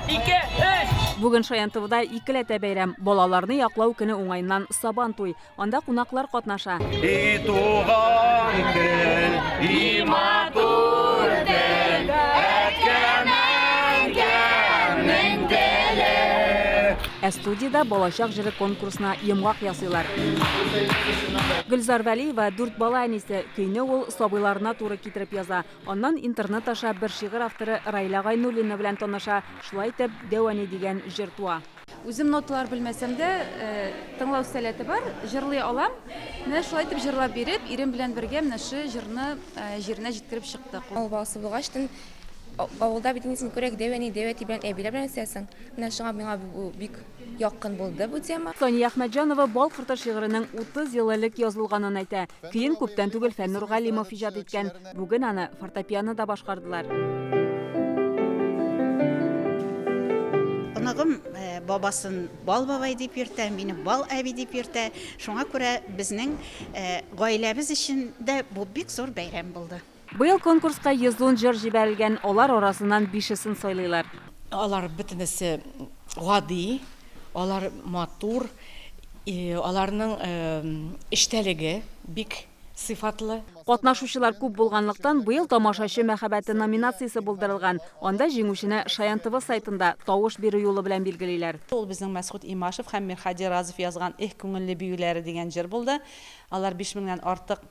2, 3. Бүген Шаянтовда икеләтә бәйрәм. Балаларны яклау көне уңайыннан сабан туй. Анда кунаклар катнаша. И туган көн, и матур көн, әткәмәнгә меңделе. Студияда балачак җыры конкурсына йомгак ясыйлар. Гөлзар Вәлиева 4 бала әнисе, көйне ул сабыйларына туры китереп яза. Аннан интернет аша бер шигырь авторы Райла Гайнуллина белән таныша. Шулай итеп Дәвани дигән җыр туа. Үзем ноталар белмәсәм дә, тыңлау сәләте бар, җырлый алам. Менә шулай итеп җырлап биреп, ирем белән бергә менә шы җырны җиренә җиткереп чыктык. Ул басы булгач, авылда бит инде күрәк Дәвани белән Әбилә белән сәсең. Менә шуңа миңа бик якын булды бу тема. Соня Әхмәтҗанова Бал фырты шигырының 30 ел элек язылганын әйтә. Көен күптән түгел Фәннур Галимов иҗат иткән. Бүген аны фортепианода башкардылар. Онығым бабасын Бал бабай дип йөртә, мине Бал әби дип йөртә. Шуңа күрә безнең гаиләбез өчен дә бу бик зур бәйрәм булды. Быел конкурска 110 җыр җибәрелгән, алар арасыннан 5-сен сайлыйлар. Алар бөтенесе гади, алар матур, аларның эштәлеге бик сыйфатлы. Катнашучылар күп булганлыктан быел тамашачы мәхәббәте номинациясе булдырылган. Анда җиңүчене Шаянтова сайтында тавыш бирү юлы белән билгелиләр. Ул безнең Мәсгуд Имашев һәм Мирхади Разов язган "Их күңелле биюләре" дигән җыр булды. Алар 5000-нән артык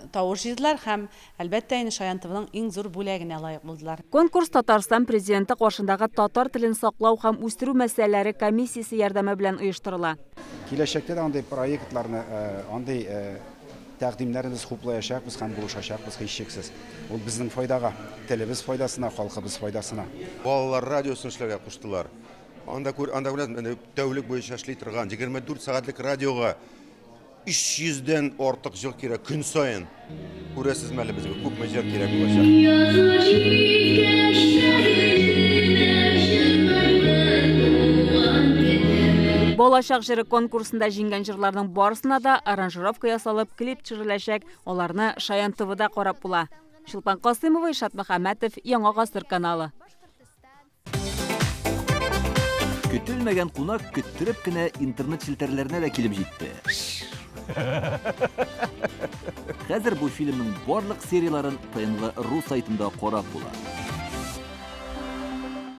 тавыш җыйдылар һәм әлбәттә инде Шаянтованың иң зур бүләгенә лаек булдылар. Конкурс Татарстан президенты каршындагы татар телен саклау һәм үстерү мәсьәләләре комиссиясе ярдәме белән оештырыла. Киләчәктә дә андый проектларны, андый тәкъдимнәребез хуплаячакбыз һәм булышачакбыз һичшиксез. Ул безнең файдага, телебез файдасына, халкыбыз файдасына. Балалар радиосын эшләргә куштылар. Анда тәүлек буенча эшли торган 24 сәгатьлек радиога 300-дән артык җыр кирәк көн саен. Күрәсезме әле безгә күпме җыр кирәк булачак. Балачак җыры конкурсында җиңгән җырларның барысына да аранжировка ясалып, клип төшереләчәк. Аларны Шаянтовда карап була. Шулпан Касыймова, Ишат Мөхәммәтов, Яңа гасыр каналы. Көтелмәгән кунак көттереп кенә интернет челтәрләренә дә килеп җитте. Хәзер бу фильмның барлык серияларын ТНВ.ру сайтында карап була.